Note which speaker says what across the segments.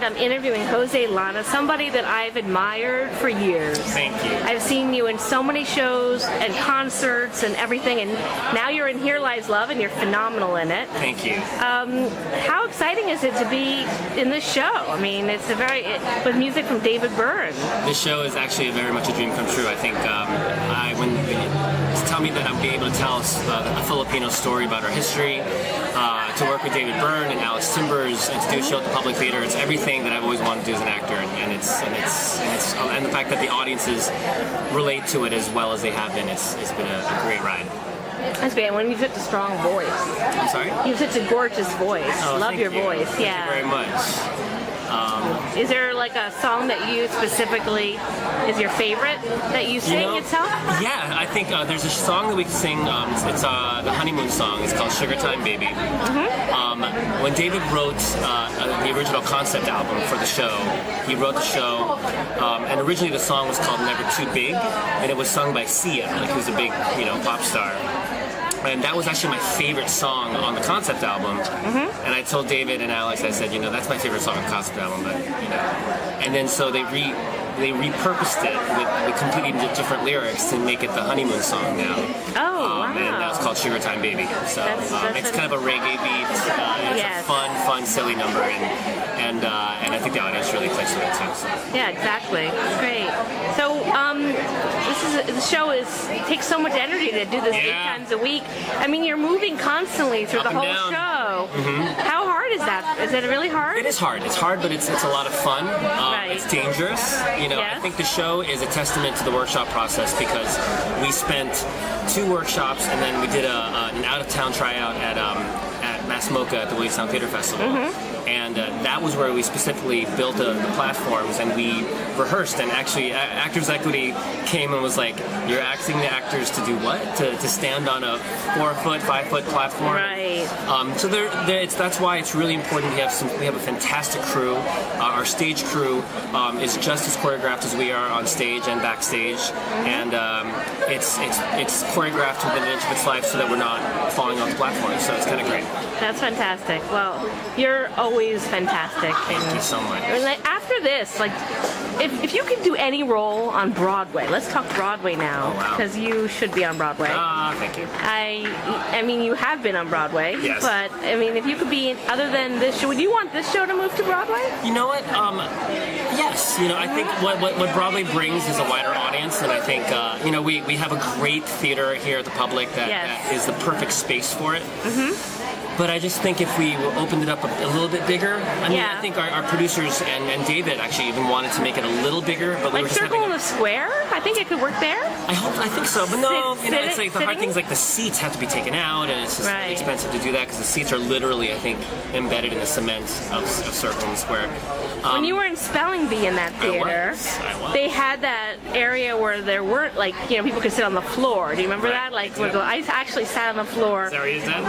Speaker 1: I'm interviewing Jose Llana, somebody that I've admired for years.
Speaker 2: Thank you.
Speaker 1: I've seen you in so many shows and concerts and everything, and now you're in Here Lies Love, and you're phenomenal in it.
Speaker 2: Thank you.
Speaker 1: How exciting is it to be in this show? I mean, it's with music from David Byrne.
Speaker 2: This show is actually very much a dream come true. I think when to tell me that I'm being able to tell a Filipino story about our history, to work with David Byrne and Alex Timbers, and to do a show at the Public Theater, it's everything that I've always wanted to do as an actor, and the fact that the audiences relate to it as well as they have been, it's been a great ride.
Speaker 1: That's great. When you have such a strong voice.
Speaker 2: I'm sorry?
Speaker 1: You have such a gorgeous voice.
Speaker 2: Oh,
Speaker 1: love your voice.
Speaker 2: Thank you very much.
Speaker 1: Is there like a song that you specifically is your favorite that you sing yourself?
Speaker 2: Yeah, I think there's a song that we can sing. It's the honeymoon song. It's called Sugar Time Baby. When David wrote the original concept album for the show, he wrote the show, and originally the song was called Never Too Big, and it was sung by Sia, who's a big pop star. And that was actually my favorite song on the concept album. And I told David and Alex, I said, that's my favorite song on the concept album, but And then so they repurposed it with completely different lyrics to make it the honeymoon song now.
Speaker 1: Oh, wow.
Speaker 2: And now it's called Sugar Time Baby. So it's kind of a reggae beat. It's a fun, silly number, and I think the audience really clicks with it too. So.
Speaker 1: Yeah, exactly. Great. So the show takes so much energy to do this 8 times a week. I mean, you're moving constantly through the whole show. How hard is that? Is it really hard?
Speaker 2: It is hard. It's hard, but it's a lot of fun. It's dangerous. I think the show is a testament to the workshop process, because we spent 2 workshops and then we did an out-of-town tryout at Mass Mocha at the Williamstown Theater Festival. And that was where we specifically built the platforms, and we rehearsed. And actually, Actors Equity came and was like, "You're asking the actors to do what? To stand on a 4-foot, 5-foot platform?"
Speaker 1: Right.
Speaker 2: So that's why it's really important. We have a fantastic crew. Our stage crew is just as choreographed as we are on stage and backstage, and it's choreographed within an inch of its life so that we're not falling off the platform. So it's kind of great.
Speaker 1: That's fantastic. Well, you're always fantastic.
Speaker 2: Thank you so much.
Speaker 1: After this, if you could do any role on Broadway, let's talk Broadway now, because you should be on Broadway.
Speaker 2: Thank you.
Speaker 1: I mean, you have been on Broadway,
Speaker 2: yes. But
Speaker 1: I mean, if you could be other than this show, would you want this show to move to Broadway?
Speaker 2: You know what? Yes. I think what Broadway brings is a wider audience, and I think we have a great theater here at the Public that is the perfect space for it. But I just think if we opened it up a little bit bigger, I think our producers and David actually even wanted to make it a little bigger, but we were just
Speaker 1: Circle in the Square. I think it could work there.
Speaker 2: I think so, but no, it's like the hard
Speaker 1: sitting?
Speaker 2: thing's like the seats have to be taken out, and it's just really expensive to do that because the seats are literally, I think, embedded in the cement of Circle in the Square.
Speaker 1: When you were in Spelling Bee in that theater,
Speaker 2: I was.
Speaker 1: they had that area where there weren't people could sit on the floor. Do you remember that? I actually sat on the floor.
Speaker 2: Is that where you said?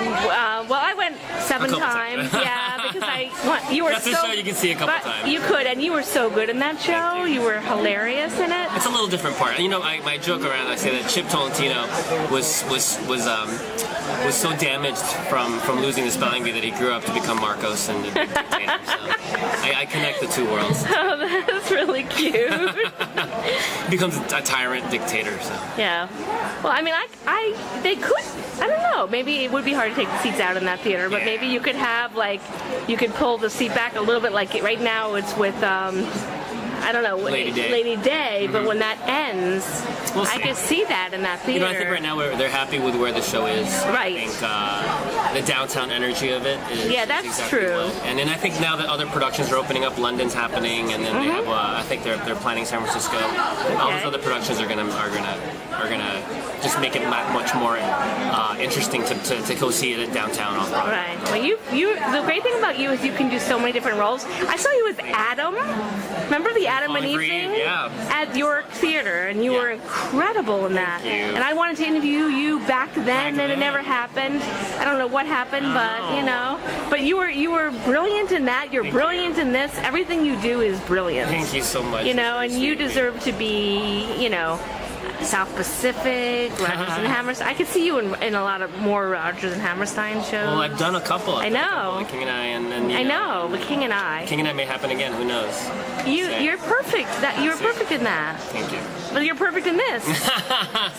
Speaker 1: Well, I went 7 times. Yeah, because you were
Speaker 2: That's a show you can see a couple times.
Speaker 1: You could, and you were so good in that show. You were hilarious in it.
Speaker 2: It's a little different part. I joke around. I say that Chip Tolentino was so damaged from losing the Spelling Bee that he grew up to become Marcos and a dictator. So I connect the two worlds.
Speaker 1: Oh, that's really cute.
Speaker 2: Becomes a tyrant dictator. So
Speaker 1: yeah. Well, I mean, they could. I don't know. Maybe it would be hard to take the seats out in that theater, but maybe you could have you could pull the seat back a little bit. Like right now, it's with I don't know, Lady Day, but when that ends, I can see that in that theater.
Speaker 2: I think right now they're happy with where the show is.
Speaker 1: Right.
Speaker 2: I think the downtown energy of it is
Speaker 1: that's
Speaker 2: exactly
Speaker 1: true.
Speaker 2: And then I think now that other productions are opening up, London's happening, and then they have I think they're planning San Francisco. All those other productions are gonna just make it much more interesting to go see it at downtown off Broadway.
Speaker 1: Right. Well, the great thing about you is you can do so many different roles. I saw you with Adam. Remember the Adam and Eve thing? At York Theater, and you were incredible in that.
Speaker 2: Thank you.
Speaker 1: And I wanted to interview you back then, and it never happened. I don't know what happened, but you were brilliant in that. You're brilliant in this. Everything you do is brilliant.
Speaker 2: Thank you so much.
Speaker 1: And you deserve to be, South Pacific, Rodgers and Hammerstein. I could see you in a lot of more Rodgers and Hammerstein shows.
Speaker 2: Well, I've done a couple.
Speaker 1: I know.
Speaker 2: Like King and I, and
Speaker 1: I know, but King and I.
Speaker 2: King and I may happen again. Who knows?
Speaker 1: You're perfect. You're perfect in that.
Speaker 2: Thank you.
Speaker 1: But you're perfect in this.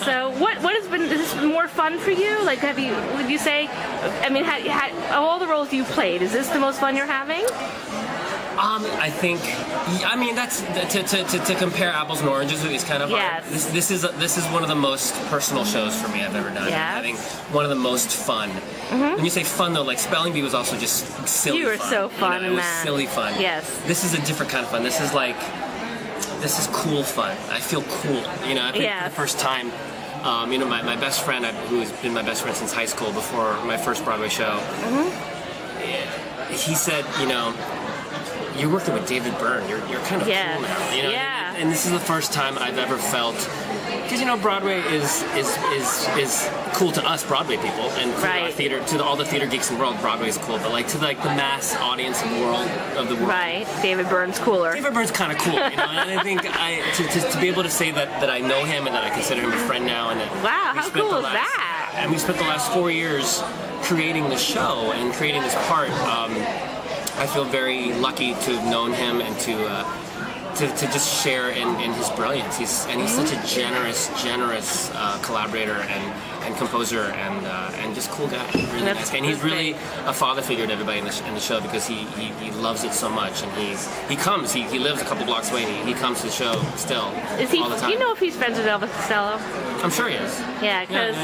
Speaker 1: So what has been? Has this been more fun for you? Like, would you say? I mean, of all the roles you've played, is this the most fun you're having?
Speaker 2: I think. I mean, that's to compare apples and oranges is kind of hard.
Speaker 1: Yes.
Speaker 2: This is one of the most personal shows for me I've ever done.
Speaker 1: Yes.
Speaker 2: I'm having one of the most fun. When you say fun though, like Spelling Bee was also just silly.
Speaker 1: You were
Speaker 2: fun.
Speaker 1: so fun
Speaker 2: It was silly fun.
Speaker 1: Yes.
Speaker 2: This is a different kind of fun. This is cool fun. I feel cool. You know, I think for the first time. My best friend, who has been my best friend since high school before my first Broadway show, he said, you're working with David Byrne. You're kind of cool now.
Speaker 1: Yeah.
Speaker 2: And this is the first time I've ever felt, because Broadway is cool to us Broadway people, and to our theater, to all the theater geeks in the world, Broadway is cool. But to the mass audience of the world,
Speaker 1: right? David Byrne's cooler.
Speaker 2: David Byrne's kind of cool, and I think to be able to say that I know him and that I consider him a friend now, and that
Speaker 1: how cool is that?
Speaker 2: And we spent the last 4 years creating the show and creating this part. I feel very lucky to have known him and to just share in his brilliance. He's such a generous collaborator and composer and just cool guy. Really nice guy. And he's really a father figure to everybody in the show because he loves it so much, and he lives a couple blocks away and he comes to the show still all the time.
Speaker 1: Do you know if he's friends with Elvis Costello?
Speaker 2: I'm sure he is.
Speaker 1: Yeah, because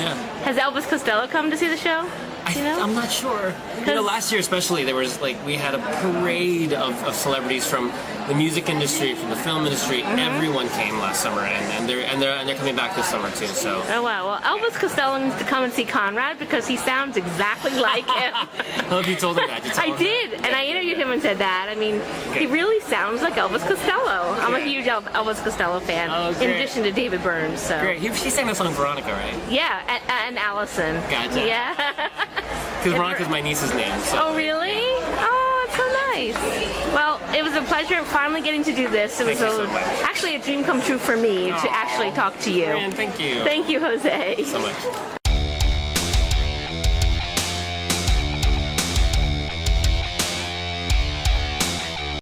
Speaker 1: has Elvis Costello come to see the show?
Speaker 2: I'm not sure. Last year especially, there was we had a parade of celebrities from the music industry, from the film industry. Everyone came last summer, and they're coming back this summer too. So. Oh
Speaker 1: wow! Well, Elvis Costello needs to come and see Conrad because he sounds exactly like him.
Speaker 2: I hope you told him that.
Speaker 1: I did, and I interviewed him and said that. I mean, he really sounds like Elvis Costello. I'm a huge Elvis Costello fan. In addition to David Byrne, so.
Speaker 2: Great. She sang that song Veronica, right?
Speaker 1: Yeah, and Allison.
Speaker 2: Gotcha.
Speaker 1: Yeah.
Speaker 2: Because Veronica's my niece's name. So.
Speaker 1: Oh, really? Oh, that's so nice. Well, it was a pleasure finally getting to do this. It was
Speaker 2: actually
Speaker 1: a dream come true for me to actually talk to you.
Speaker 2: Man, thank you.
Speaker 1: Thank you, Jose.
Speaker 2: So much.